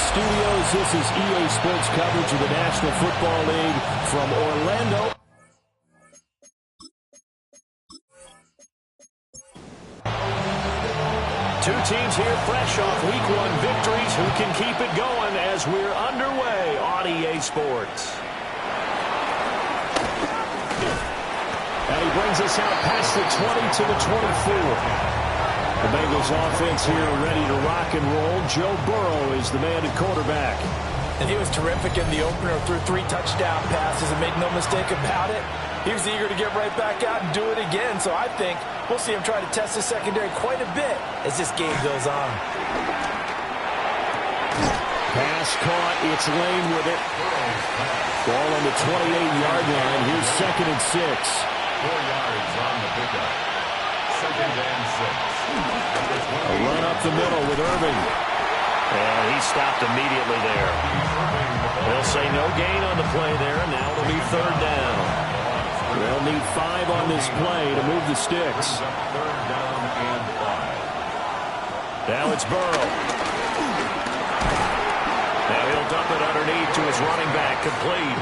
studios. This is EA Sports coverage of the National Football League from Orlando. Two teams here fresh off Week 1 victories. Who can keep it going as we're underway on EA Sports? And he brings us out past the 20 to the 24. The Bengals offense here ready to rock and roll. Joe Burrow is the man at quarterback. And he was terrific in the opener, threw 3 touchdown passes and made no mistake about it. He was eager to get right back out and do it again. So I think we'll see him try to test his secondary quite a bit as this game goes on. Pass caught. It's Lane with it. Ball on the 28-yard line. Here's 2nd and 6. 4 yards on the pickup. 2nd and 6. A run up the middle with Irving. And he stopped immediately there. They'll say no gain on the play there. Now it'll be 3rd down. They'll need 5 on this play to move the sticks. 3rd down and 5. Now it's Burrow. Now he'll dump it underneath to his running back, complete.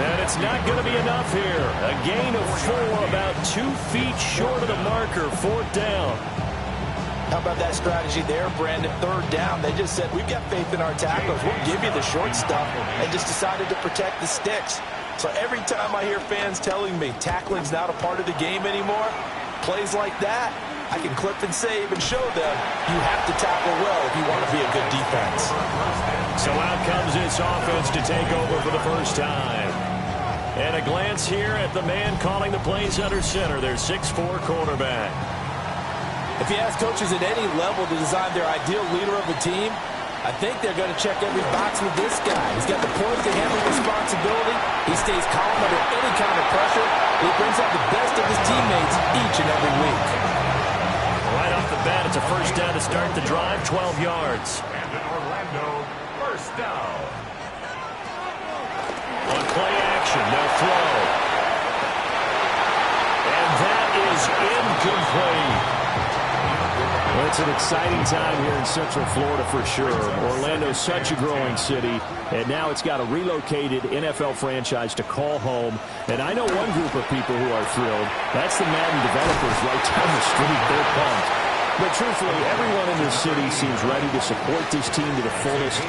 And it's not going to be enough here. A gain of 4, about 2 feet short of the marker, 4th down. How about that strategy there, Brandon? 3rd down. They just said, we've got faith in our tacklers. We'll give you the short stuff, and just decided to protect the sticks. So every time I hear fans telling me tackling's not a part of the game anymore, plays like that, I can clip and save and show them you have to tackle well if you want to be a good defense. So out comes this offense to take over for the first time. And a glance here at the man calling the plays under center, their 6'4 quarterback. If you ask coaches at any level to design their ideal leader of a team, I think they're going to check every box with this guy. He's got the poise to handle responsibility. He stays calm under any kind of pressure. He brings out the best of his teammates each and every week. Right off the bat, it's a 1st down to start the drive, 12 yards. And in Orlando, 1st down. On play action, they'll throw. And that is incomplete. Well, it's an exciting time here in Central Florida for sure. Orlando's such a growing city, and now it's got a relocated NFL franchise to call home. And I know one group of people who are thrilled. That's the Madden developers right down the street. They're pumped. But truthfully, everyone in this city seems ready to support this team to the fullest.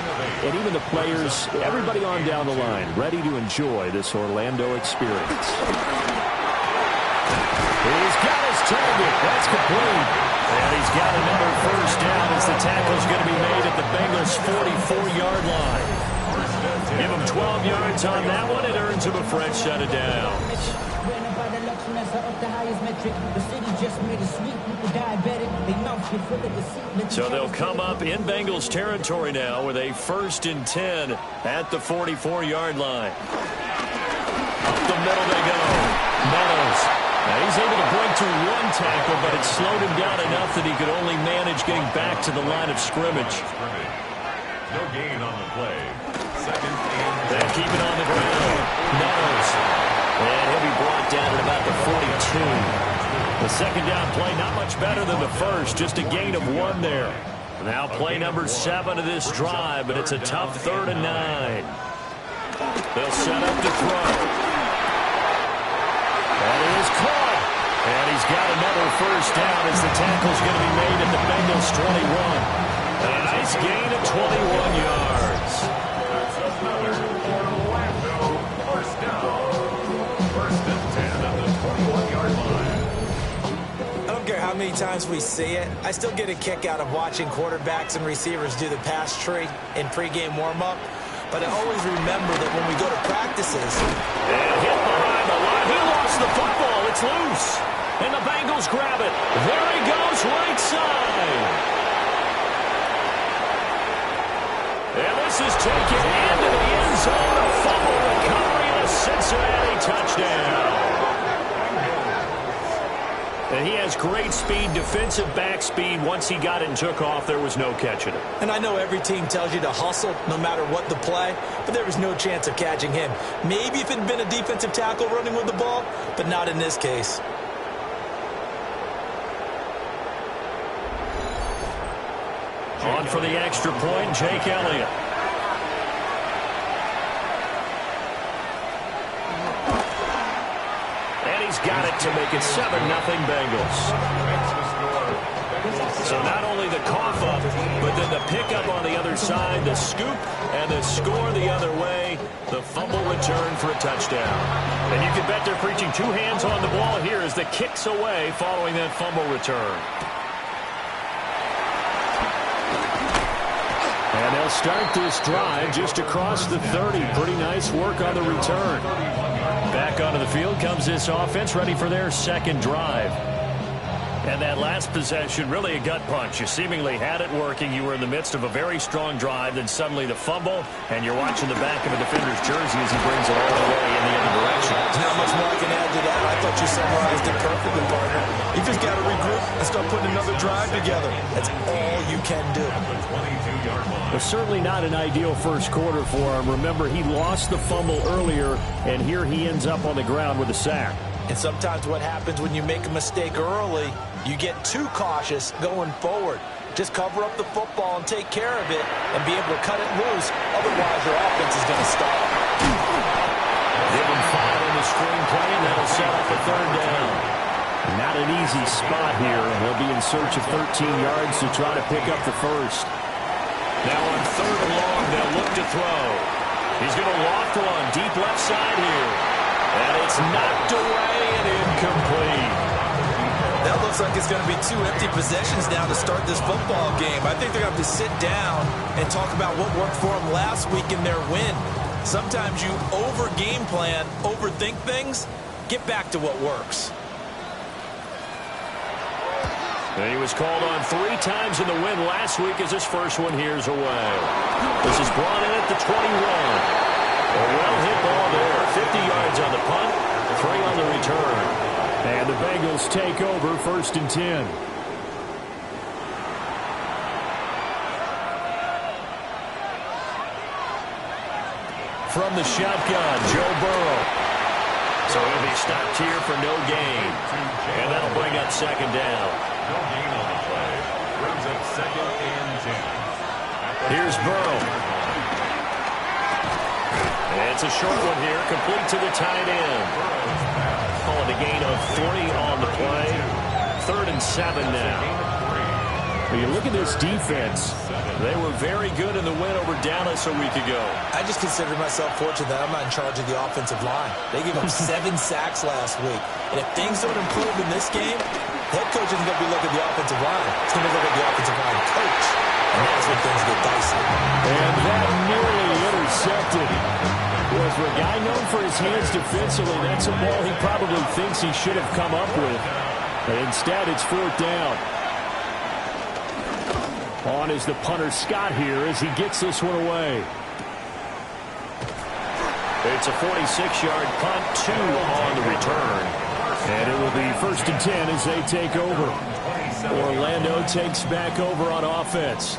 And even the players, everybody on down the line, ready to enjoy this Orlando experience. He's got his target. That's complete. And he's got another 1st down as the tackle's going to be made at the Bengals' 44-yard line. Give him 12 yards on that one. It earns him a fresh set of downs. So they'll come up in Bengals territory now with a 1st and 10 at the 44-yard line. Up the middle they go. Meadows. Now he's able to break through 1 tackle, but it slowed him down enough that he could only manage getting back to the line of scrimmage. No gain on the play. 2nd and 10. They keep it on the ground. Meadows. And he'll be brought down at about the 42. The 2nd down play, not much better than the 1st, just a gain of 1 there. Now play number 7 of this drive, but it's a tough 3rd and 9. They'll set up to throw. That is caught. And he's got another 1st down as the tackle's going to be made at the Bengals' 21. A nice gain of 21 yards. That's another Orlando 1st down. 1st and 10 at the 21-yard line. I don't care how many times we see it. I still get a kick out of watching quarterbacks and receivers do the pass tree in pregame warm-up. But I always remember that when we go to practices. And hit behind the line. He lost the football. It's loose. And the Bengals grab it. There he goes, right side. And this is taken into the end zone. A fumble recovery and a Cincinnati touchdown. And he has great speed, defensive back speed. Once he got it and took off, there was no catching it. And I know every team tells you to hustle no matter what the play, but there was no chance of catching him. Maybe if it had been a defensive tackle running with the ball, but not in this case. On for the extra point, Jake Elliott. has got it to make it 7-0 Bengals. So not only the cough up, but then the pickup on the other side, the scoop, and the score the other way, the fumble return for a touchdown. And you can bet they're preaching two hands on the ball here as the kick's away following that fumble return. And they'll start this drive just across the 30. Pretty nice work on the return. Back onto the field comes this offense, ready for their second drive. And that last possession, really a gut punch. You seemingly had it working. You were in the midst of a very strong drive. Then suddenly the fumble, and you're watching the back of a defender's jersey as he brings it all the way in the other direction. There's not much more I can add to that. I thought you summarized it perfectly, partner. You just got to regroup and start putting another drive together. That's all you can do. But certainly not an ideal first quarter for him. Remember, he lost the fumble earlier, and here he ends up on the ground with a sack. And sometimes what happens when you make a mistake early, you get too cautious going forward. Just cover up the football and take care of it and be able to cut it loose. Otherwise, your offense is going to stop. Give him 5 on the screenplay, and that'll set up a third down. Not an easy spot here. He'll be in search of 13 yards to try to pick up the first. Now on third and long, they'll look to throw. He's going to loft one deep left side here. And it's knocked away and incomplete. That looks like it's going to be 2 empty possessions now to start this football game. I think they're going to have to sit down and talk about what worked for them last week in their win. Sometimes you over-game plan, overthink things. Get back to what works. And he was called on 3 times in the win last week as his first one here's away. This is brought in at the 21. A well-hit ball there. 50 yards on the punt, 3 on the return. And the Bengals take over 1st and 10. From the shotgun, Joe Burrow. So he'll be stopped here for no gain. And that'll bring up 2nd down. No gain on the play. Brings up 2nd and 10. Here's Burrow. It's a short one here, complete to the tight end. Calling a gain of 3 on the play. 3rd and 7 now. When you look at this defense, they were very good in the win over Dallas a week ago. I just consider myself fortunate that I'm not in charge of the offensive line. They gave up 7 sacks last week. And if things don't improve in this game, head coach isn't going to be looking at the offensive line. He's going to look at the offensive line coach. And that's when things get dicey. And that nearly intercepted. Well, for a guy known for his hands defensively, that's a ball he probably thinks he should have come up with. But instead, it's 4th down. On is the punter Scott here as he gets this one away. It's a 46-yard punt, 2 on the return. And it will be 1st and 10 as they take over. Orlando takes back over on offense.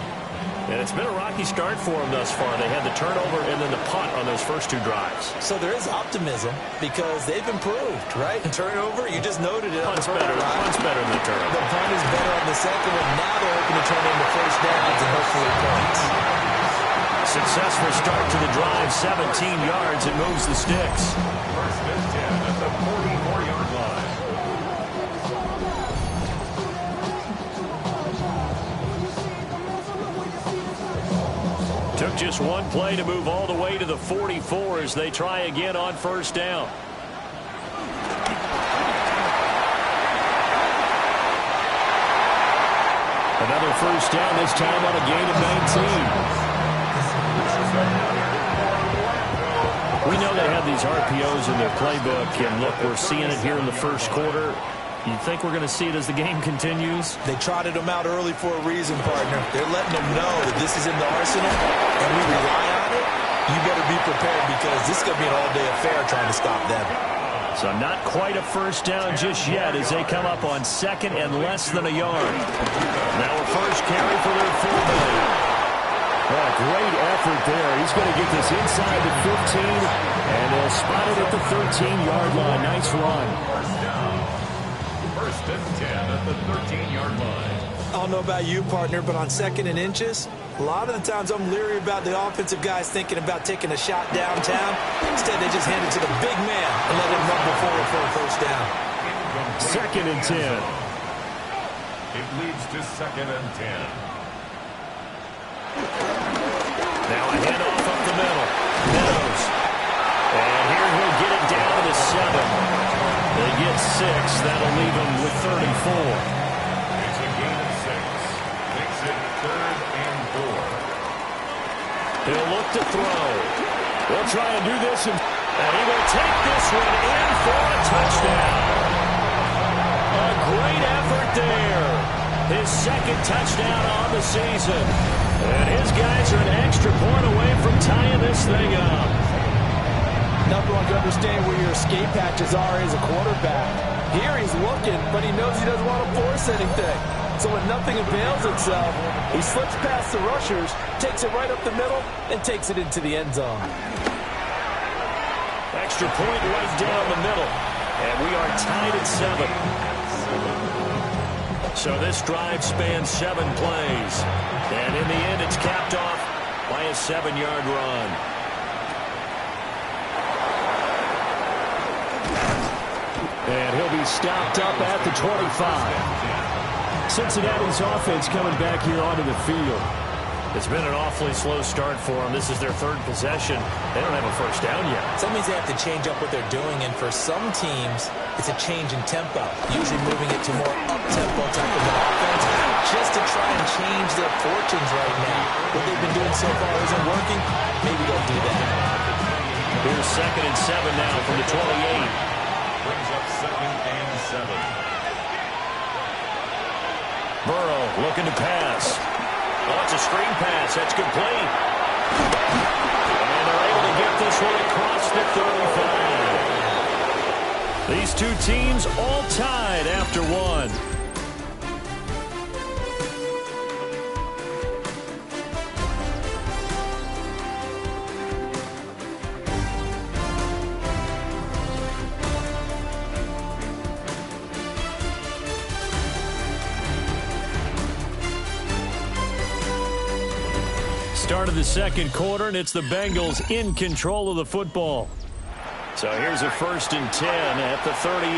And it's been a rocky start for them thus far. They had the turnover and then the punt on those first 2 drives. So there is optimism because they've improved, right? And turnover, you just noted it. Punt's better. Punt's better than the turnover. The punt is better on the second one. Now they're hoping to turn into 1st downs and hopefully points. Successful start to the drive, 17 yards. It moves the sticks. 1st and 10 at the 44-yard line. Took just one play to move all the way to the 44 as they try again on 1st down. Another 1st down, this time on a gain of 19. We know they have these RPOs in their playbook, and look, we're seeing it here in the first quarter. You think we're going to see it as the game continues? They trotted them out early for a reason, partner. They're letting them know that this is in the arsenal, and we rely on it. You better be prepared because this is going to be an all-day affair trying to stop them. So not quite a 1st down just yet as they come up on 2nd and less than a yard. Now a 1st carry for their fullback. Oh, great effort there. He's going to get this inside the 15, and they'll spot it at the 13-yard line. Nice run. 1st and 10 at the 13-yard line. I don't know about you, partner, but on 2nd and inches, a lot of the times I'm leery about the offensive guys thinking about taking a shot downtown. Instead, they just hand it to the big man and let him rumble forward for a 1st down. Second and 10. It leads to 2nd and 10. Now a handoff up the middle. Meadows. And here he'll get it down to the 7. They get 6. That'll leave him with 34. It's a gain of 6. Makes it 3rd and 4. He'll look to throw. They'll try and do this, and he will take this one in for a touchdown. A great effort there. His second touchdown on the season. And his guys are an extra point away from tying this thing up. Nothing like understand where your escape hatches are as a quarterback. Here he's looking, but he knows he doesn't want to force anything. So when nothing avails itself, he slips past the rushers, takes it right up the middle, and takes it into the end zone. Extra point right down the middle. And we are tied at 7. So this drive spans 7 plays. And in the end, it's capped off by a 7-yard run. And he'll be stopped up at the 25. Cincinnati's offense coming back here onto the field. It's been an awfully slow start for them. This is their 3rd possession. They don't have a first down yet. That means they have to change up what they're doing, and for some teams, it's a change in tempo, usually moving it to more up-tempo type of an offense, just to try and change their fortunes right now. What they've been doing so far isn't working. Maybe they'll do that. Here's 2nd and 7 now from the 28. Brings up 2nd and 7. Burrow looking to pass. Oh, it's a screen pass. That's complete. And they're able to get this one across the 35. These two teams all tied after 1. Start of the second quarter, and it's the Bengals in control of the football. So here's a 1st and 10 at the 38.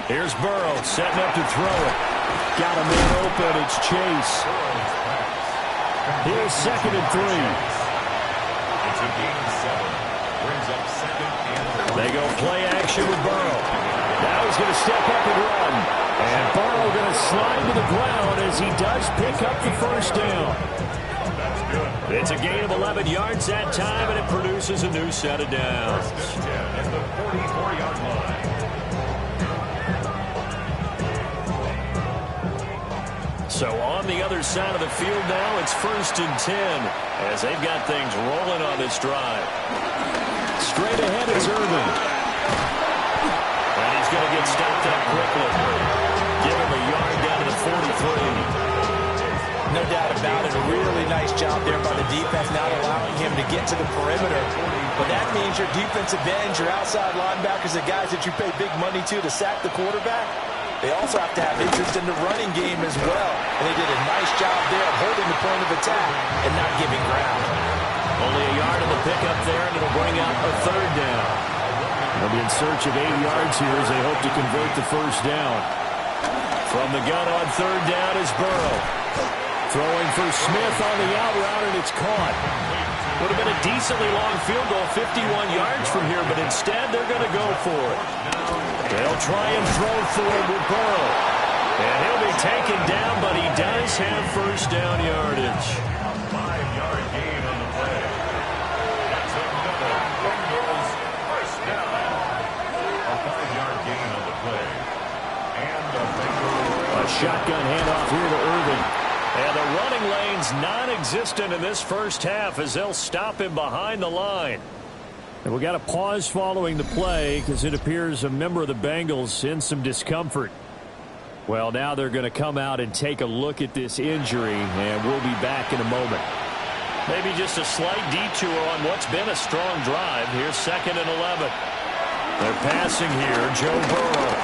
Here's Burrow setting up to throw it. Got a man open. It's Chase. Here's 2nd and 3. It's a gain of 7. Brings up 2nd and 3. They go play action with Burrow. Now he's going to step up and run. And Burrow going to slide to the ground as he does pick up the first down. It's a gain of 11 yards that time, and it produces a new set of downs. First and 10 at the 44-yard line. So on the other side of the field now, it's 1st and 10 as they've got things rolling on this drive. Straight ahead is Irvin. And he's going to get stopped up quickly. Give him a yard down to the 43. No doubt about it. A really nice job there by the defense, not allowing him to get to the perimeter. But that means your defensive ends, your outside linebackers, the guys that you pay big money to sack the quarterback, they also have to have interest in the running game as well. And they did a nice job there of holding the point of attack and not giving ground. Only a yard of the pickup there, and it'll bring out a 3rd down. They'll be in search of 8 yards here as they hope to convert the first down. From the gun on 3rd down is Burrow. Throwing for Smith on the out route, and it's caught. Would have been a decently long field goal, 51 yards from here, but instead they're going to go for it. They'll try and throw for it with Burrow. And he'll be taken down, but he does have first down yardage. A 5-yard gain on the play. That's another Bengals first down. A 5-yard gain on the play. And the Bengals. A shotgun handoff here to Irvin. And the running lane's non-existent in this first half as they'll stop him behind the line. And we got a pause following the play because it appears a member of the Bengals in some discomfort. Well, now they're going to come out and take a look at this injury, and we'll be back in a moment. Maybe just a slight detour on what's been a strong drive. Here's 2nd and 11. They're passing here, Joe Burrow.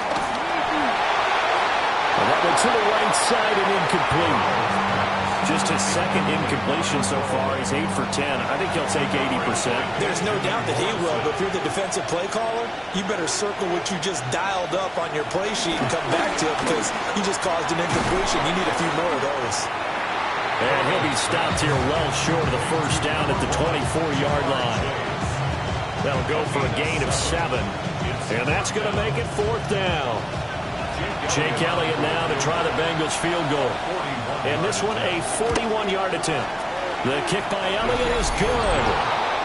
And that one to the right side and incomplete. Just his second incompletion so far. He's 8 for 10. I think he'll take 80%. There's no doubt that he will, but if you're the defensive play caller, you better circle what you just dialed up on your play sheet and come back to it because you just caused an incompletion. You need a few more of those. And he'll be stopped here well short of the first down at the 24-yard line. That'll go for a gain of 7. And that's going to make it 4th down. Jake Elliott now to try the Bengals field goal. And this one a 41-yard attempt. The kick by Elliott is good.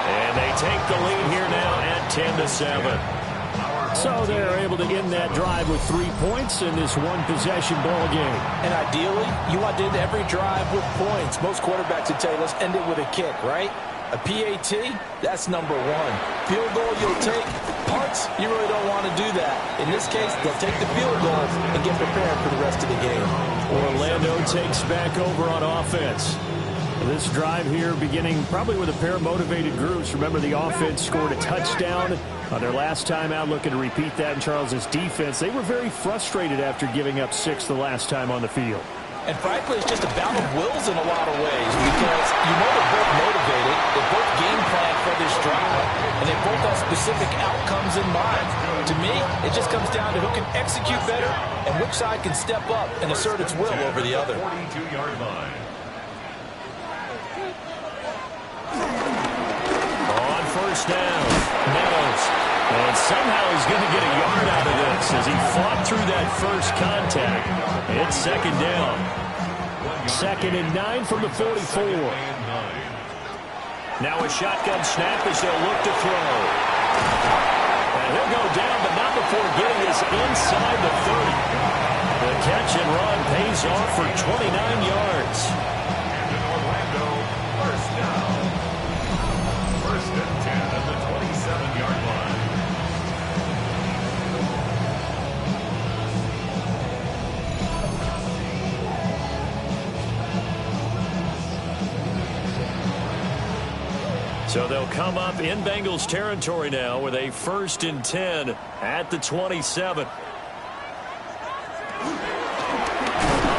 And they take the lead here now at 10-7. So they're able to end that drive with 3 points in this one-possession ball game. And ideally, you want to end every drive with points. Most quarterbacks would tell you, let's end it with a kick, right? A PAT, that's number 1. Field goal you'll take. Punts, you really don't want to do that. In this case, they'll take the field goal and get prepared for the rest of the game. Orlando takes back over on offense. This drive here beginning probably with a pair of motivated groups. Remember, the offense scored a touchdown on their last time out, looking to repeat that in Charles's defense. They were very frustrated after giving up 6 the last time on the field. And frankly, it's just a battle of wills in a lot of ways because you know they're both motivated, they both game plan for this drive, and they both have specific outcomes in mind. To me, it just comes down to who can execute better and which side can step up and assert its will over the other. 42-yard line. On first down, Meadows. And somehow he's going to get a yard out of this as he fought through that first contact. It's 2nd down. 2nd and 9 from the 44. Now a shotgun snap as they'll look to throw. And he'll go down, but not before getting this inside the 30. The catch and run pays off for 29 yards. And in Orlando, first down. 1st and 10 at the 27-yard line. So they'll come up in Bengals territory now with a 1st and 10 at the 27. Up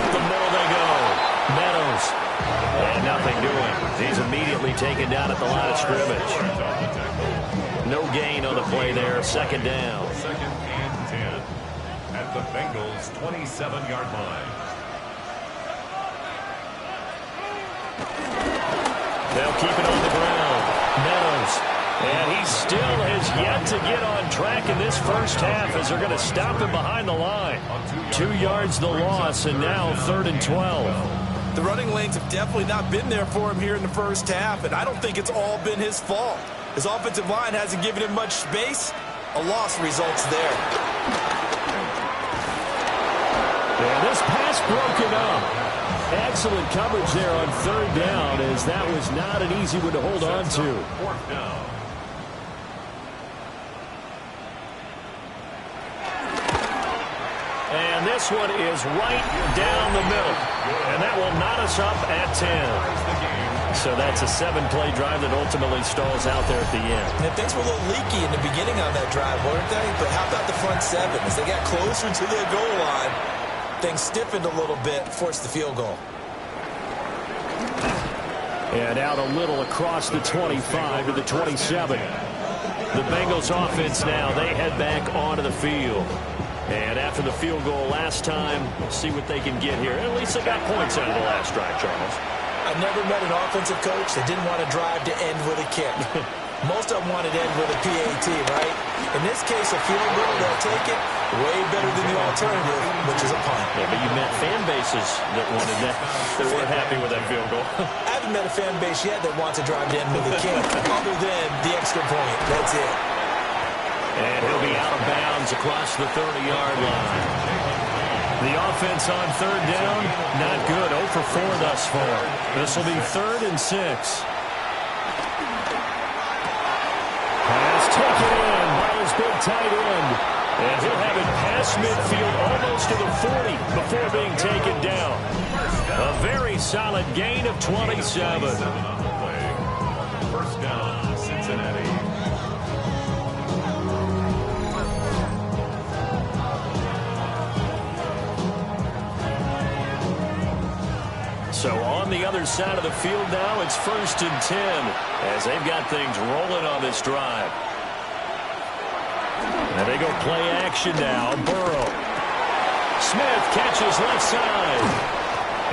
the middle they go. Meadows. And nothing doing. He's immediately taken down at the line of scrimmage. No gain on the play there. 2nd down. 2nd and 10 at the Bengals 27-yard line. They'll keep it on the ground. Meadows. And he still has yet to get on track in this first half as they're going to stop him behind the line. 2 yards the loss, and now 3rd and 12. The running lanes have definitely not been there for him here in the first half, and I don't think it's all been his fault. His offensive line hasn't given him much space. A loss results there. And this pass broken up. Excellent coverage there on 3rd down, as that was not an easy one to hold on to. 4th down. And this one is right down the middle. And that will knot us up at 10. So that's a 7-play drive that ultimately stalls out there at the end. And things were a little leaky in the beginning on that drive, weren't they? But how about the front 7? As they got closer to the goal line, things stiffened a little bit, forced the field goal. And out a little across the 25 to the 27. The Bengals offense now, they head back onto the field. And after the field goal last time, we'll see what they can get here. At least they got points out of the last drive, Charles. I've never met an offensive coach that didn't want a drive to end with a kick. Most of them wanted to end with a PAT, right? In this case, a field goal, they'll take it. Way better than the alternative, which is a punt. Yeah, but you met fan bases that wanted that. They weren't happy with that field goal. I haven't met a fan base yet that wants a drive to end with a kick, other than the extra point. That's it. And he'll be out of bounds across the 30-yard line. The offense on 3rd down, not good. 0 for 4 thus far. This will be 3rd and 6. Pass taken in by his big tight end. And he'll have it past midfield almost to the 40 before being taken down. A very solid gain of 27. 1st down, Cincinnati. So on the other side of the field now, it's 1st and 10 as they've got things rolling on this drive. And they go play action now. Burrow. Smith catches left side.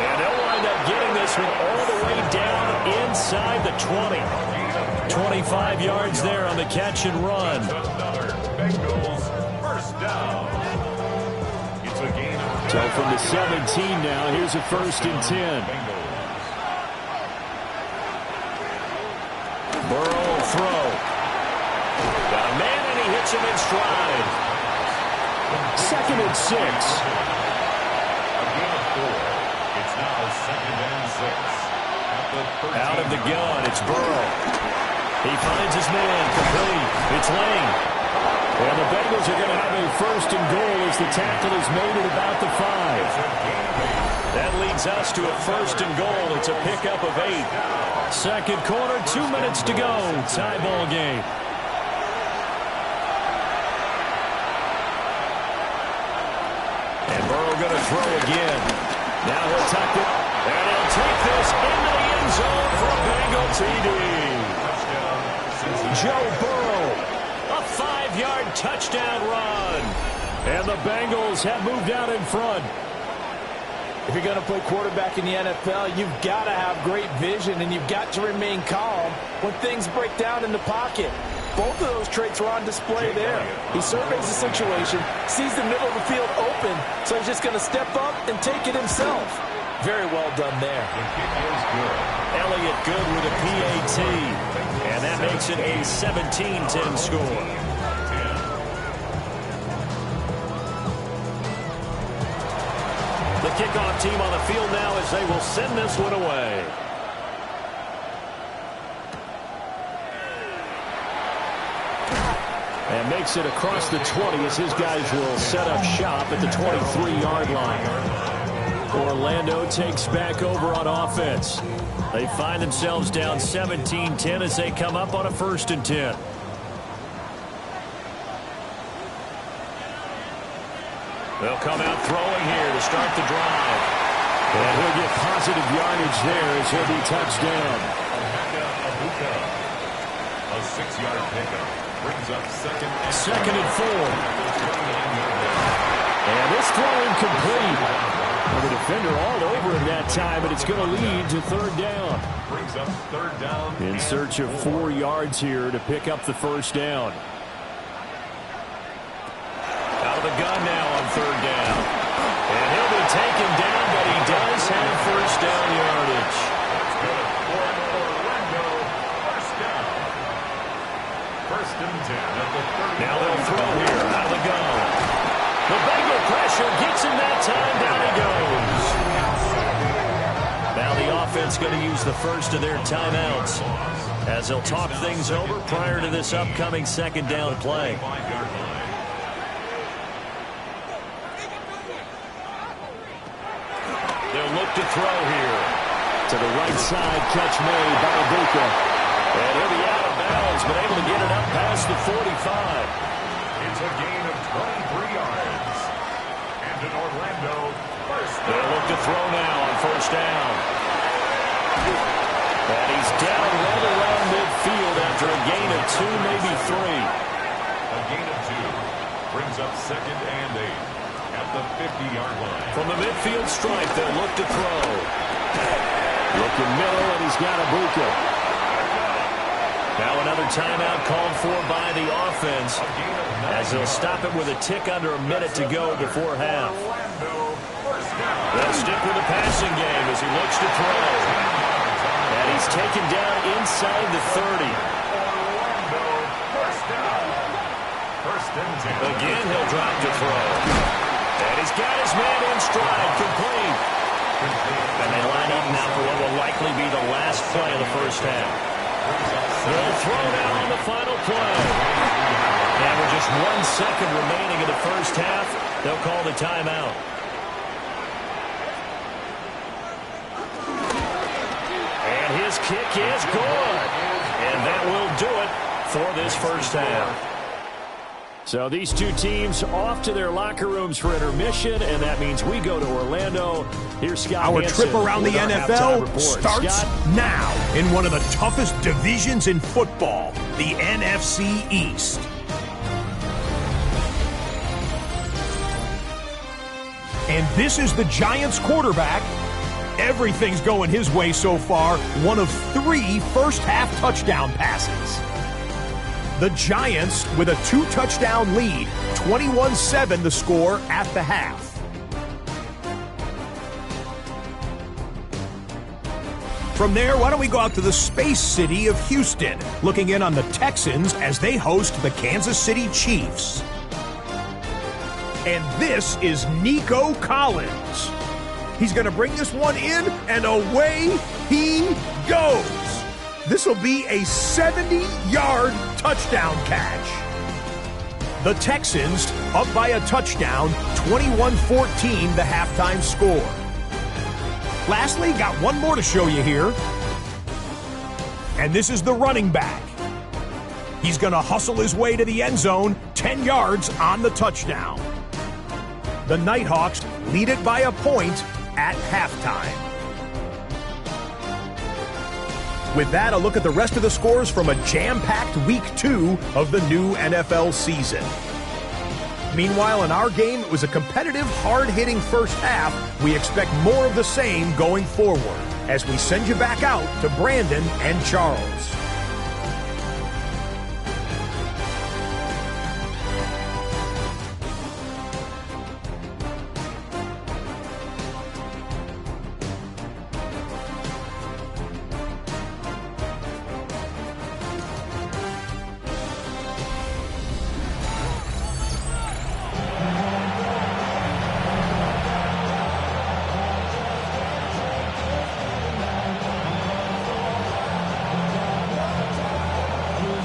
And they'll wind up getting this one all the way down inside the 20. 25 yards there on the catch and run. Bengals first down. It's a gain of 10. So from the 17 now, here's a 1st and 10. Burrow will throw. Got a man and he hits him in stride. 2nd and 6. A gain of 4. It's now 2nd and 6. Out of the gun, it's Burrow. He finds his man, complete. It's Lane. And the Bengals are going to have a 1st and goal as the tackle is made at about the 5. That leads us to a 1st and goal. It's a pickup of 8. Second quarter, 2 minutes to go. Tie ball game. And Burrow going to throw again. Now he'll tuck it. And he'll take this into the end zone for a Bengal TD. Joe Burrow, a 5-yard touchdown run. And the Bengals have moved out in front. If you're going to play quarterback in the NFL, you've got to have great vision, and you've got to remain calm when things break down in the pocket. Both of those traits were on display there. He surveys the situation, sees the middle of the field open, so he's just going to step up and take it himself. Very well done there. Elliott good with a PAT. And that makes it a 17-10 score. The kickoff team on the field now as they will send this one away. And makes it across the 20 as his guys will set up shop at the 23-yard line. Orlando takes back over on offense. They find themselves down 17-10 as they come up on a 1st and 10. They'll come out throwing here to start the drive. And he'll get positive yardage there as he'll be touched down. A 6-yard pickup brings up 2nd and 4. And this throw incomplete. The defender all over him that time, and it's going to lead to 3rd down. Brings up 3rd down. In search of 4 yards here to pick up the 1st down. Out of the gun now on 3rd down. And he'll be taken down, but he does have 1st down yardage. That's good for Orlando. 1st down. 1st and 10 at the 30. Now they'll throw here out of the gun. The Bengal pressure gets him that time. Down he goes. Now the offense going to use the first of their timeouts as they'll talk things over prior to this upcoming 2nd down play. They'll look to throw here. To the right side, catch made by Ibuka. And he'll be out of bounds, but able to get it up past the 45. It's a gain of 23 yards. And in Orlando, 1st down. They'll look to throw now on 1st down. And he's down right around midfield after a gain of 2, maybe 3. A gain of 2 brings up 2nd and 8 at the 50-yard line. From the midfield stripe, they'll look to throw. Looking middle, and he's got Ibuka. Now another timeout called for by the offense as they'll stop it with a tick under a minute to go before half. They'll stick with the passing game as he looks to throw. And he's taken down inside the 30. Again, he'll drop to throw. And he's got his man in stride, complete. And they line up now for what will likely be the last play of the 1st half. They'll throw now on the final play. And with just 1 second remaining in the 1st half, they'll call the timeout. And his kick is good. And that will do it for this 1st half. So these two teams off to their locker rooms for intermission, and that means we go to Orlando. Here's Scott Our Hansen trip around the with our NFL halftime report. starts Scott? now in one of the toughest divisions in football, the NFC East. And this is the Giants quarterback. Everything's going his way so far. One of 3 first-half touchdown passes. The Giants with a 2-touchdown lead, 21-7 the score at the half. From there, why don't we go out to the space city of Houston, looking in on the Texans as they host the Kansas City Chiefs. And this is Nico Collins. He's going to bring this one in, and away he goes. This will be a 70-yard touchdown catch. The Texans up by a touchdown, 21-14 the halftime score. Lastly, got one more to show you here. And this is the running back. He's going to hustle his way to the end zone, 10 yards on the touchdown. The Nighthawks lead it by a point at halftime. With that, a look at the rest of the scores from a jam-packed Week 2 of the new NFL season. Meanwhile, in our game, it was a competitive, hard-hitting first half. We expect more of the same going forward as we send you back out to Brandon and Charles.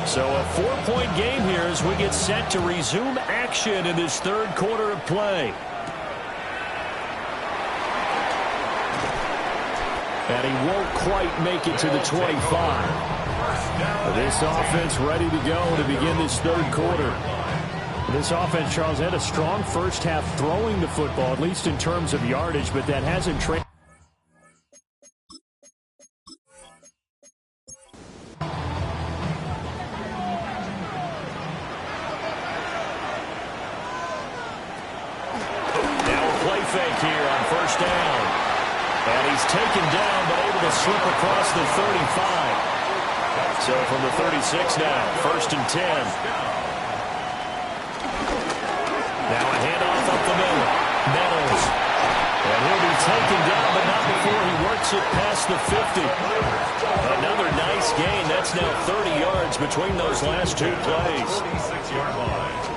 So a 4-point game here as we get set to resume action in this third quarter of play. And he won't quite make it to the 25. This offense ready to go to begin this third quarter. This offense, Charles, had a strong first half throwing the football, at least in terms of yardage, but that hasn't translated. Fake here on first down. And he's taken down, but able to slip across the 35. So from the 36 now, 1st and 10. Now a handoff up the middle. Nettles. And he'll be taken down, but not before he works it past the 50. Another nice gain. That's now 30 yards between those last 2 plays. 36-yard line.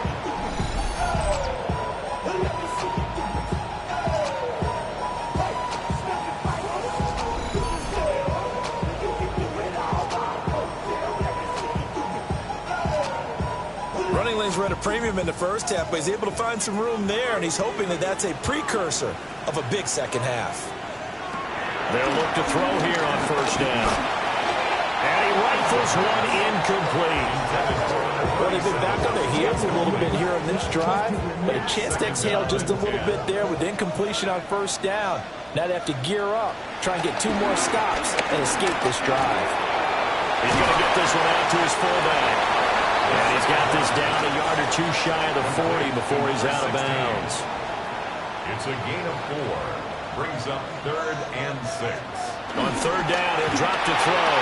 We're at a premium in the first half, but he's able to find some room there, and he's hoping that that's a precursor of a big second half. They'll look to throw here on first down. And he rifles one incomplete. Well, they've been back on their heels a little bit here on this drive, but a chance to exhale just a little bit there with incompletion on first down. Now they have to gear up, try and get 2 more stops, and escape this drive. He's going to get this one out to his fullback. And he's got this down a yard or 2 shy of the 40 before he's out of bounds. It's a gain of 4. Brings up 3rd and 6. On 3rd down, he'll drop to throw.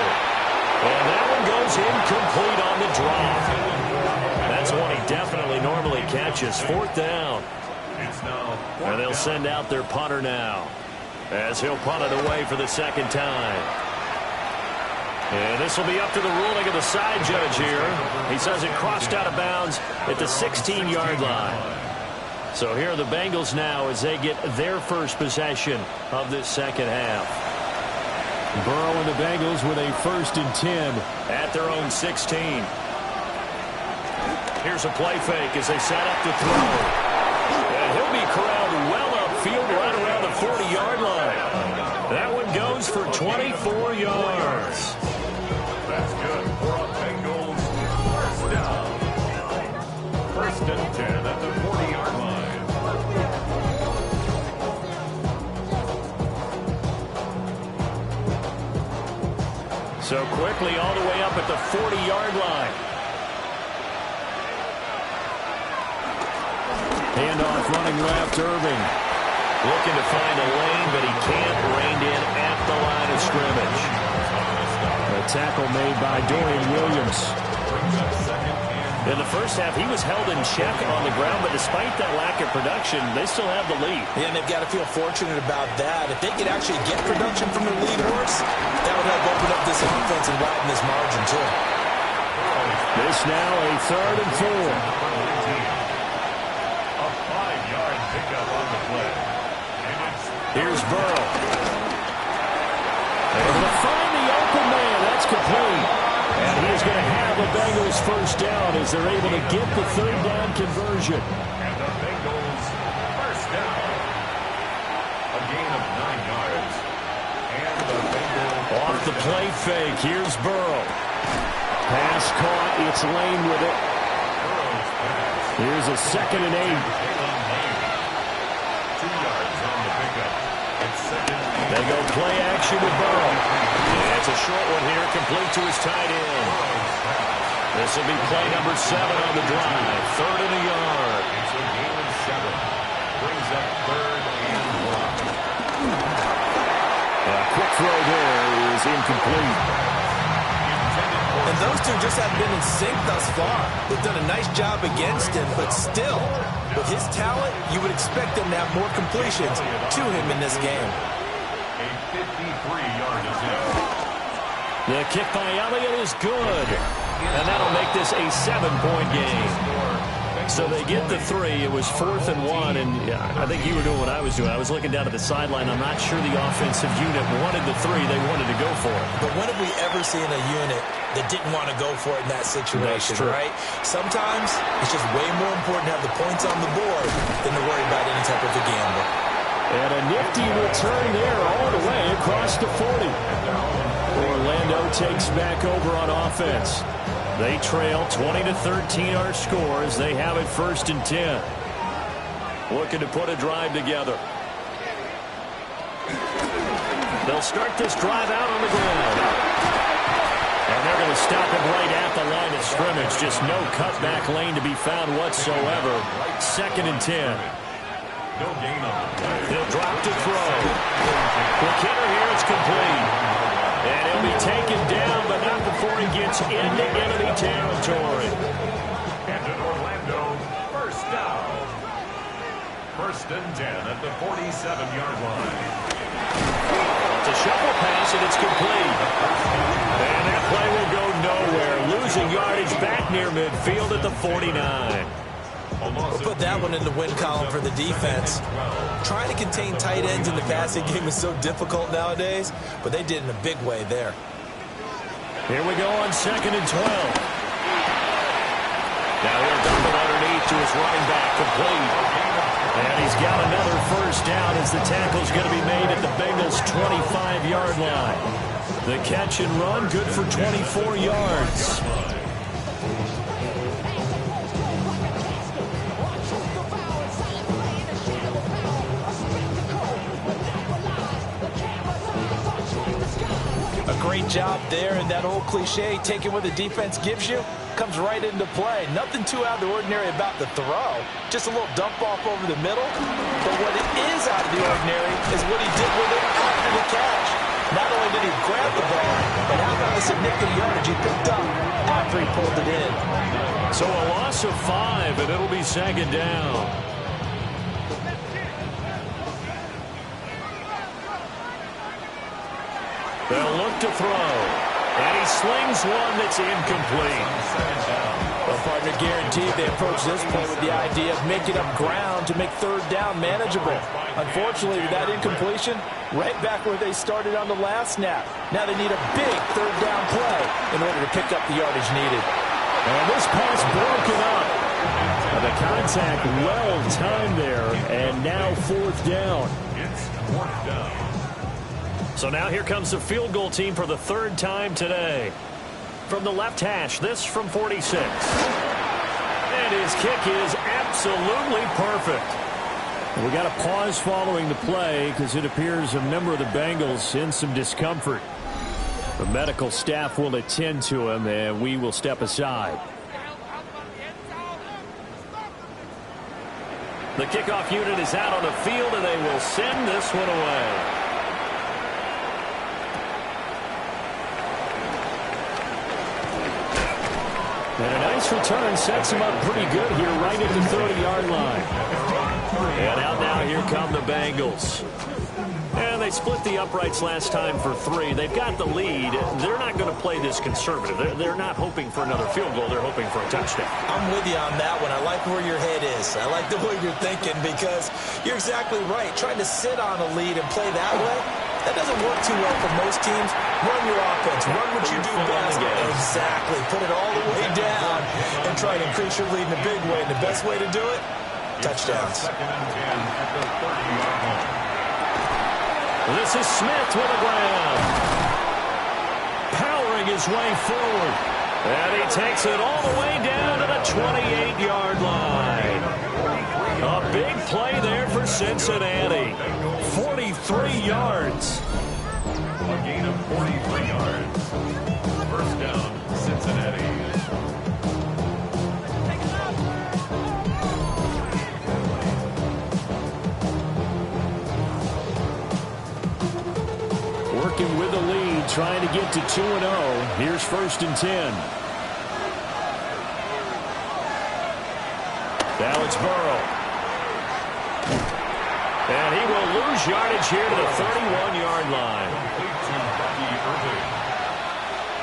And that one goes incomplete on the drop. That's one he definitely normally catches. 4th down. It's now. And they'll send out their punter now, as he'll punt it away for the 2nd time. And this will be up to the ruling of the side judge here. He says it crossed out of bounds at the 16-yard line. So here are the Bengals now as they get their first possession of this second half. Burrow and the Bengals with a 1st and 10 at their own 16. Here's a play fake as they set up to throw. And he'll be corralled well upfield right around the 40-yard line. That one goes for 24 yards. That's good for a Bengals 1st down. 1st and So quickly all the way up at the 40-yard line. Handoff running left, Irving. Looking to find a lane, but he can't. Reined in at the line of scrimmage. A tackle made by Dorian Williams. In the first half, he was held in check on the ground, but despite that lack of production, they still have the lead. Yeah, and they've got to feel fortunate about that. If they could actually get production from their lead horse, that would help open up this offense and widen this margin, too. This now a 3rd and 4. A 5-yard pickup on the play. Here's Burrow. Able to find the open man. That's complete. And he is going to have a Bengals first down as they're able to get the 3rd down conversion. And the Bengals first down. A gain of 9 yards. And the Bengals off the play fake. Here's Burrow. Pass caught. It's Lane with it. Here's a 2nd and 8. 2 yards on the pickup. It's 2nd and 8. They go play action with Burrow. Yeah, it's a short one here, complete to his tight end. This will be play number 7 on the drive. 3rd and a yard. It's a gain of 7. Brings up 3rd and 1. A quick throw there is incomplete. And those two just haven't been in sync thus far. They've done a nice job against him, but still, with his talent, you would expect them to have more completions to him in this game. A 53-yard attempt. The kick by Elliott is good. And that'll make this a 7-point game. So they get the 3. It was 4th and 1, and I think you were doing what I was doing. I was looking down at the sideline. I'm not sure the offensive unit wanted the 3. They wanted to go for it. But when have we ever seen a unit that didn't want to go for it in that situation, right? Sometimes it's just way more important to have the points on the board than to worry about any type of a gamble. And a nifty return there all the way across the 40. Orlando takes back over on offense. They trail 20-13 our scores. They have it 1st and 10. Looking to put a drive together. They'll start this drive out on the ground. And they're going to stop it right at the line of scrimmage. Just no cutback lane to be found whatsoever. 2nd and 10. No gain on the play. He'll drop to throw. The kicker here, it's complete. And he'll be taken down, but not before he gets into enemy territory. And in Orlando, first down. 1st and 10 at the 47-yard line. It's a shuffle pass, and it's complete. And that play will go nowhere. Losing yardage back near midfield at the 49. We'll put that one in the win column for the defense. Trying to contain tight ends in the passing game is so difficult nowadays, but they did in a big way there. Here we go on 2nd and 12. Now he'll double underneath to his running back, complete. And he's got another first down as the tackle's going to be made at the Bengals' 25-yard line. The catch and run, good for 24 yards. Great job there, and that old cliche, taking what the defense gives you, comes right into play. Nothing too out of the ordinary about the throw. Just a little dump off over the middle. But what it is out of the ordinary is what he did with it after the catch. Not only did he grab the ball, but how about the significant yardage he picked up after he pulled it in. So a loss of 5, and it'll be 2nd down. They'll look to throw. And he slings one that's incomplete. Well, partner, guaranteed they approach this play with the idea of making up ground to make 3rd down manageable. Unfortunately, with that incompletion, right back where they started on the last snap. Now they need a big 3rd down play in order to pick up the yardage needed. And this pass broken up. And the contact well timed there. And now 4th down. It's 4th down. So now here comes the field goal team for the 3rd time today. From the left hash, this from 46. And his kick is absolutely perfect. We got a pause following the play because it appears a member of the Bengals in some discomfort. The medical staff will attend to him, and we will step aside. The kickoff unit is out on the field, and they will send this one away. And a nice return sets him up pretty good here right at the 30-yard line. And out now, here come the Bengals. And they split the uprights last time for 3. They've got the lead. They're not going to play this conservative. They're not hoping for another field goal. They're hoping for a touchdown. I'm with you on that one. I like where your head is. I like the way you're thinking because you're exactly right. Trying to sit on a lead and play that way, that doesn't work too well for most teams. Run your offense. Run what you do best. Exactly. Put it all the way down and try to increase your lead in a big way. And the best way to do it, touchdowns. Second and 10 at the 30-yard line. This is Smith with the ground. Powering his way forward. And he takes it all the way down to the 28-yard line. A big play there for Cincinnati. 43 yards. A gain of 43 yards. First down, Cincinnati. Working with the lead, trying to get to 2-0. Here's 1st and 10. Now it's Burrow. And he will lose yardage here to the 31-yard line. Complete to Bucky Irving.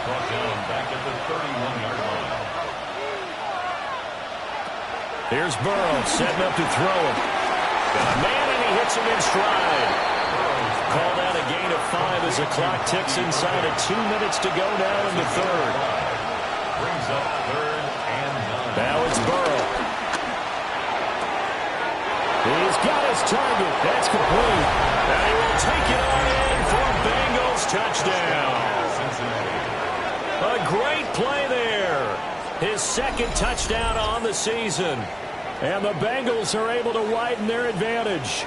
Brought down back at the 31-yard line. Here's Burrow setting up to throw him. Got a man, and he hits him in stride. Called out a gain of 5 as the clock ticks inside of 2 minutes to go now in the third. Brings up 3rd and 9. Now it's Burrow. He's got his target. That's complete. And he will take it on in for a Bengals touchdown. A great play there. His 2nd touchdown on the season. And the Bengals are able to widen their advantage.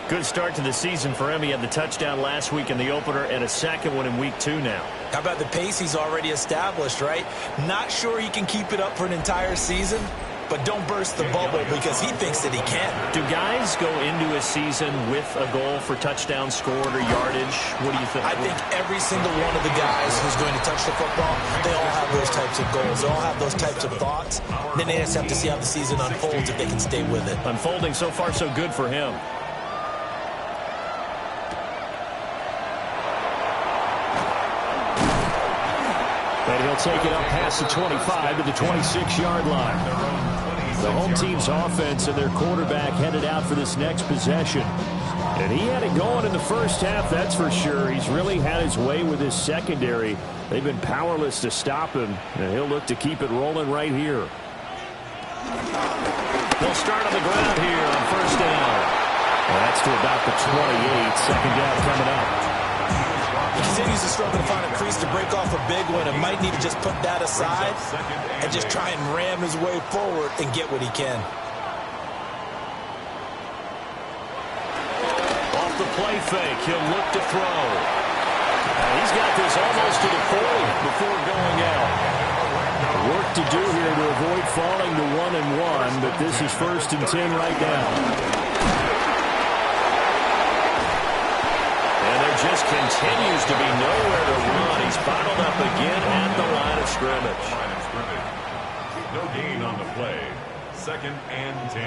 Good start to the season for him. He had the touchdown last week in the opener and a 2nd one in week 2 now. How about the pace he's already established, right? Not sure he can keep it up for an entire season, but don't burst the bubble because he thinks that he can. Do guys go into a season with a goal for touchdown scored or yardage? What do you think? I think every single one of the guys who's going to touch the football, they all have those types of goals. They all have those types of thoughts. Then they just have to see how the season unfolds if they can stay with it. Unfolding so far so good for him. And he'll take it up past the 25 to the 26-yard line. The home team's offense and their quarterback headed out for this next possession. And he had it going in the first half, that's for sure. He's really had his way with his secondary. They've been powerless to stop him, and he'll look to keep it rolling right here. They'll start on the ground here on 1st down. That's to about the 28, 2nd down coming up. He continues to struggle to find a crease to break off a big one and might need to just put that aside and just try and ram his way forward and get what he can. Off the play fake, he'll look to throw. He's got this almost to the 40 before going out. Work to do here to avoid falling to 1-1, but this is 1st and 10 right now. Just continues to be nowhere to run. He's bottled up again at the line of scrimmage. No gain on the play. 2nd and 10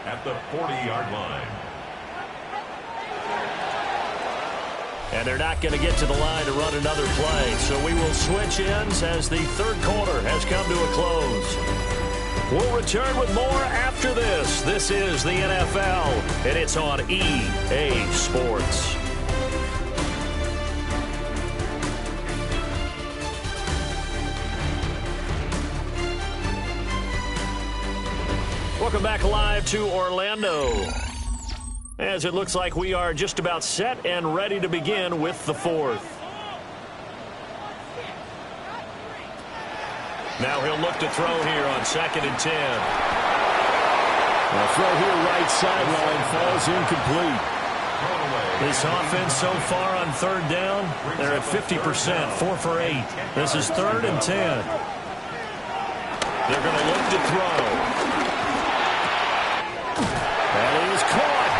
at the 40-yard line. And they're not going to get to the line to run another play. So we will switch ends as the 3rd quarter has come to a close. We'll return with more after this. This is the NFL, and it's on EA Sports. Welcome back live to Orlando. As it looks like we are just about set and ready to begin with the 4th. Now he'll look to throw here on 2nd and 10. A throw here right sideline falls incomplete. This offense so far on third down, they're at 50%, 4 for 8. This is 3rd and 10. They're going to look to throw. And he is caught.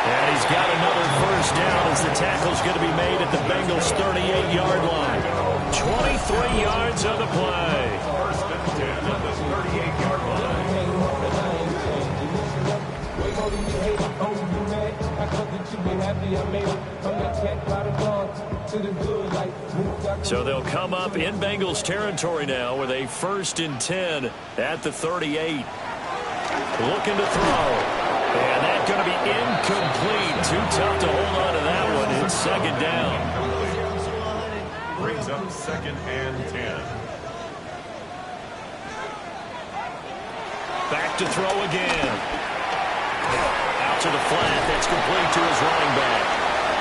And he's got another first down as the tackle's going to be made at the Bengals' 38-yard line. 23 yards on the play. First and 10 at the 38-yard line. So they'll come up in Bengals territory now with a 1st and 10 at the 38. Looking to throw. And that's going to be incomplete. Too tough to hold on to that one. It's 2nd down. Brings up 2nd and 10. Back to throw again. Out to the flat. That's complete to his running back.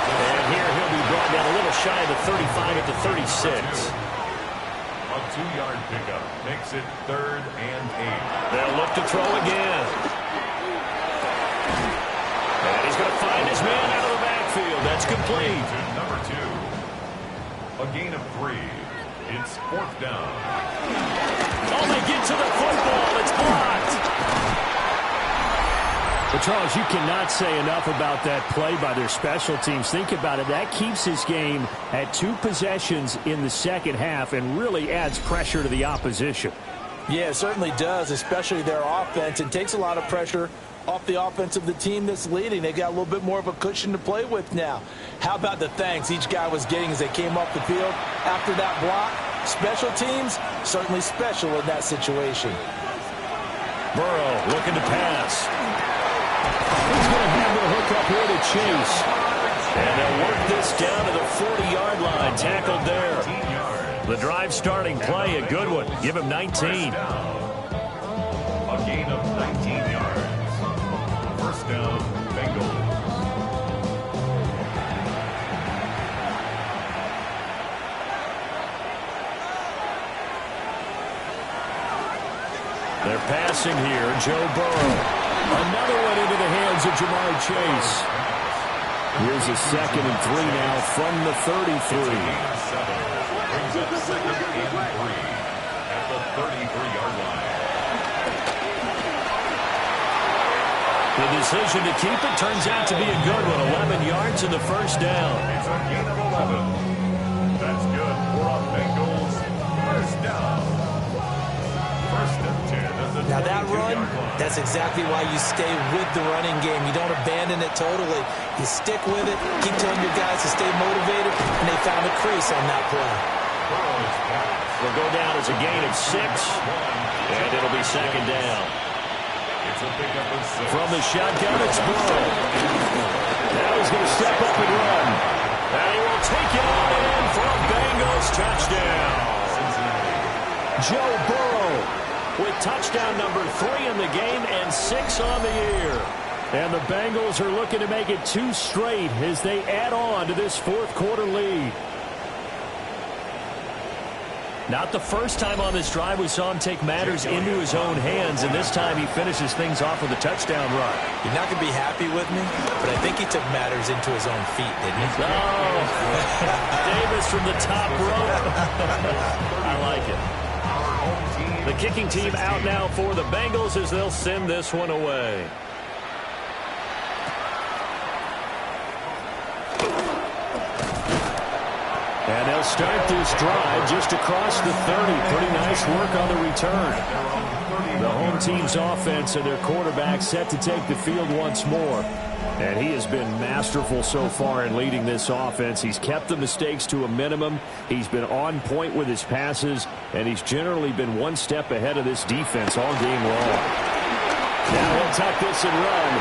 And here he'll be brought down a little shy of the 35 at the 36. A 2-yard pickup makes it 3rd and 8. They'll look to throw again. And he's going to find his man out of the backfield. That's complete. To number 2. A gain of 3. It's 4th down. Oh, they get to the football. It's blocked. But, Charles, you cannot say enough about that play by their special teams. Think about it. That keeps this game at 2 possessions in the second half and really adds pressure to the opposition. Yeah, it certainly does, especially their offense. It takes a lot of pressure off the offense of the team that's leading. They got a little bit more of a cushion to play with now. How about the thanks each guy was getting as they came off the field after that block? Special teams, certainly special in that situation. Burrow looking to pass. He's going to have the hook up here to Chase. And they'll work this down to the 40-yard line. Tackled there. The drive starting play, a good one. Give him 19. A gain of 19 yards. First down, Bengals. They're passing here. Joe Burrow. Another one into the hands of Jamar Chase. Here's a 2nd and 3 now from the 33. Brings up 2nd and 3 at the 33-yard line. The decision to keep it turns out to be a good one. 11 yards in the first down. It's a gain of 11. That's good for a Bengals first down. First and 10 at the 22-yard line. Now that run, that's exactly why you stay with the running game. You don't abandon it totally. You stick with it, keep telling your guys to stay motivated, and they found a crease on that play. Will go down as a gain of 6, and it'll be 2nd down. It's a pickup of 6. From the shotgun, it's Burrow. Now he's going to step up and run. And he will take it on in for a Bengals touchdown. Joe Burrow with touchdown number 3 in the game and 6 on the year. And the Bengals are looking to make it 2 straight as they add on to this 4th quarter lead. Not the first time on this drive we saw him take matters into his own hands, and this time he finishes things off with a touchdown run. You're not going to be happy with me, but I think he took matters into his own feet, didn't he? Oh, Davis from the top rope. I like it. The kicking team out now for the Bengals as they'll send this one away. And they'll start this drive just across the 30. Pretty nice work on the return. The home team's offense and their quarterback set to take the field once more. And he has been masterful so far in leading this offense. He's kept the mistakes to a minimum. He's been on point with his passes, and he's generally been one step ahead of this defense all game long. Now he'll tuck this and run.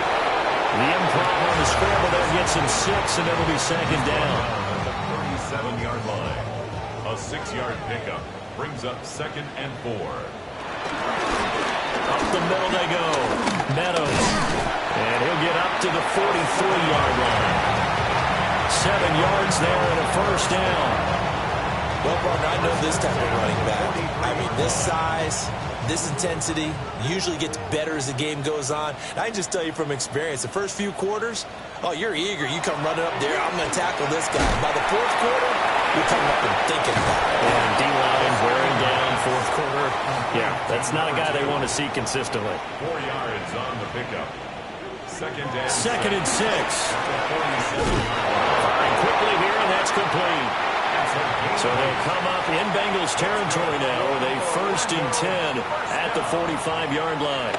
The improv on the scramble there gets him 6, and it'll be 2nd down. 37-yard line. A 6-yard pickup brings up 2nd and 4. Up the middle they go. Meadows. And he'll get up to the 43-yard line. 7 yards there and a first down. Well, partner, I know this type of running back. I mean, this size, this intensity usually gets better as the game goes on. I can just tell you from experience, the first few quarters, Oh, you're eager. You come running up there. I'm going to tackle this guy. By the fourth quarter, you're coming up and thinking about it. And D-line wearing down fourth quarter. Yeah, that's not a guy they want to see consistently. 4 yards on the pickup. Second and 6. Firing quickly here, and that's complete. So they'll come up in Bengals territory now with a 1st and 10 at the 45-yard line.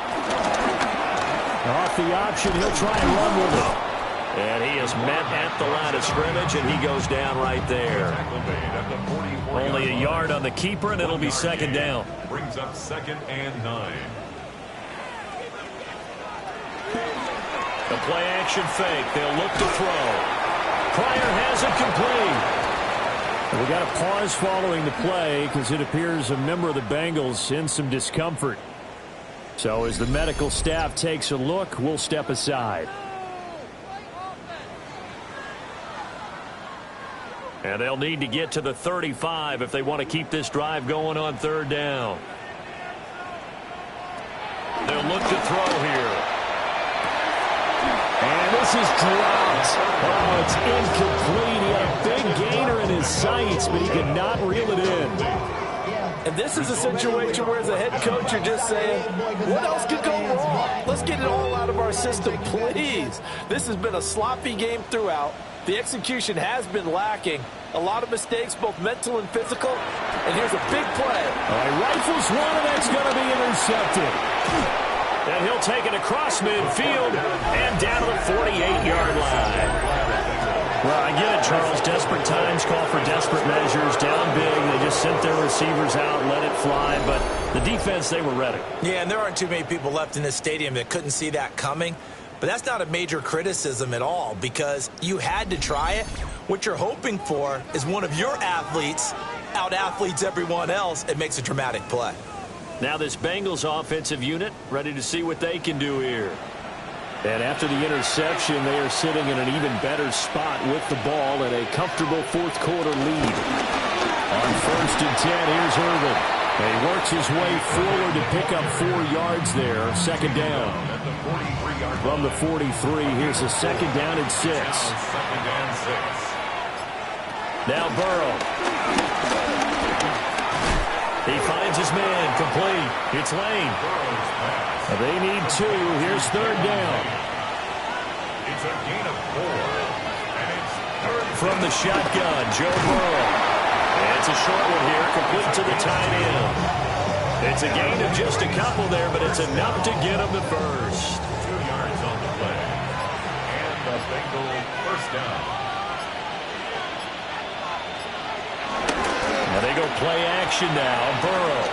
Off the option, he'll try and run with it. And he is met at the line of scrimmage, and he goes down right there. Only a yard on the keeper, and it'll be 2nd down. Brings up 2nd and 9. The play action fake. They'll look to throw. Pryor has it complete. We got a pause following the play because it appears a member of the Bengals in some discomfort. So as the medical staff takes a look, we'll step aside. And they'll need to get to the 35 if they want to keep this drive going on 3rd down. They'll look to throw here. And this is dropped. Oh, it's incomplete. He had a big gainer in his sights, but he could not reel it in. And this is a situation where as a head coach you're just saying, what else could go wrong? Let's get it all out of our system, please. This has been a sloppy game throughout. The execution has been lacking. A lot of mistakes, both mental and physical. And here's a big play. He rifles one, and that's going to be intercepted. And he'll take it across midfield and down to the 48-yard line. Well, I get it, Charles. Desperate times call for desperate measures. Down big, they just sent their receivers out and let it fly. But the defense, they were ready. Yeah, and there aren't too many people left in this stadium that couldn't see that coming. But that's not a major criticism at all because you had to try it. What you're hoping for is one of your athletes out-athletes everyone else and makes a dramatic play. Now this Bengals offensive unit ready to see what they can do here. And after the interception, they are sitting in an even better spot with the ball and a comfortable fourth quarter lead. On 1st and 10, here's Irvin. And he works his way forward to pick up 4 yards there. 2nd down. From the 43, here's a 2nd down and 6. Now Burrow. He finds his man, complete. It's Lane. They need 2. Here's 3rd down. It's a gain of 4. And it's 3rd. From the shotgun, Joe Burrow. And it's a short one here, complete to the tight end. It's a gain of just a couple there, but it's enough to get him the first. 2 yards on the play. And the Bengal 1st down. Now they go play action now. Burrow.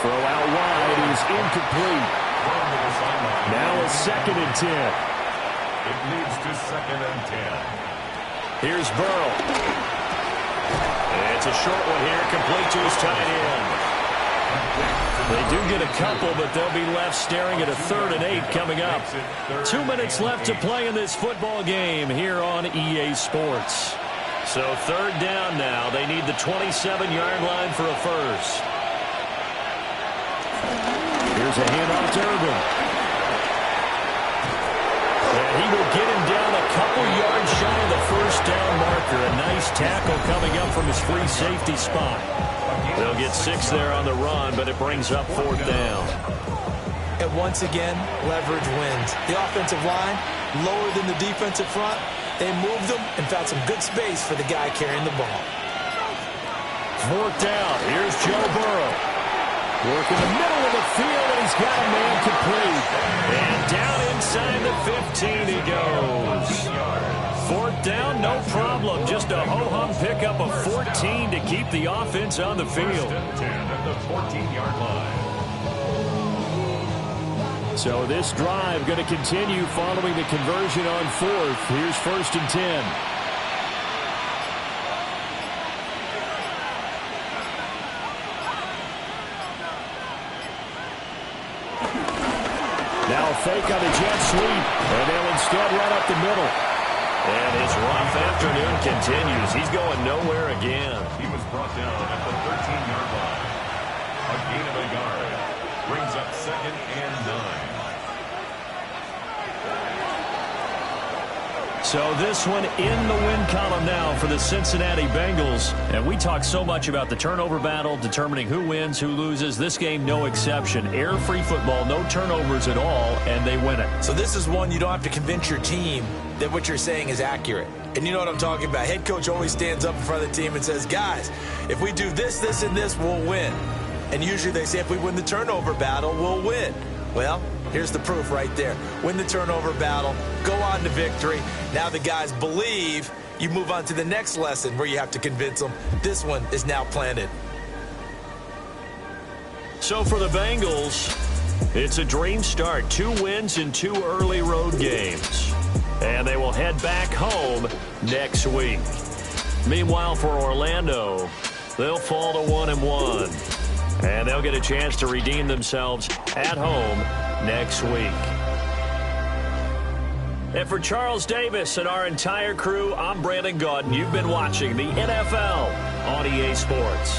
Throw out wide is incomplete. Now a 2nd and 10. It leads to 2nd and 10. Here's Burrow. It's a short one here, complete to his tight end. They do get a couple, but they'll be left staring at a 3rd and 8 coming up. 2 minutes left to play in this football game here on EA Sports. So 3rd down now. They need the 27-yard line for a first. Here's a handoff to Irvin. And he will get him down a couple yards shy of the 1st down marker. A nice tackle coming up from his free safety spot. They'll get 6 there on the run, but it brings up 4th down. And once again, leverage wins. The offensive line, lower than the defensive front. They moved them and found some good space for the guy carrying the ball. 4th down. Here's Joe Burrow. Work in the middle of the field, and he's got a man complete. And down inside the 15 he goes. 4th down, no problem. Just a ho-hum pickup of 14 to keep the offense on the field. 10 at the 14-yard line. So this drive going to continue following the conversion on 4th. Here's 1st and 10. Now a fake on the jet sweep, and they'll instead run up the middle. And his rough afternoon continues. He's going nowhere again. He was brought down at the 13-yard line. A gain of a yard brings up 2nd and 9. So this one in the win column now for the Cincinnati Bengals. And we talk so much about the turnover battle, determining who wins, who loses. This game, no exception. Air-free football, no turnovers at all, and they win it. So this is one you don't have to convince your team that what you're saying is accurate. And you know what I'm talking about. Head coach always stands up in front of the team and says, guys, if we do this, this, and this, we'll win. And usually they say if we win the turnover battle, we'll win. Well, here's the proof right there. Win the turnover battle, go on to victory. Now the guys believe. You move on to the next lesson where you have to convince them. This one is now planted. So for the Bengals, it's a dream start. 2 wins in 2 early road games. And they will head back home next week. Meanwhile, for Orlando, they'll fall to 1-1. And they'll get a chance to redeem themselves at home next week. And for Charles Davis and our entire crew, I'm Brandon Gaudin. You've been watching the NFL on EA Sports.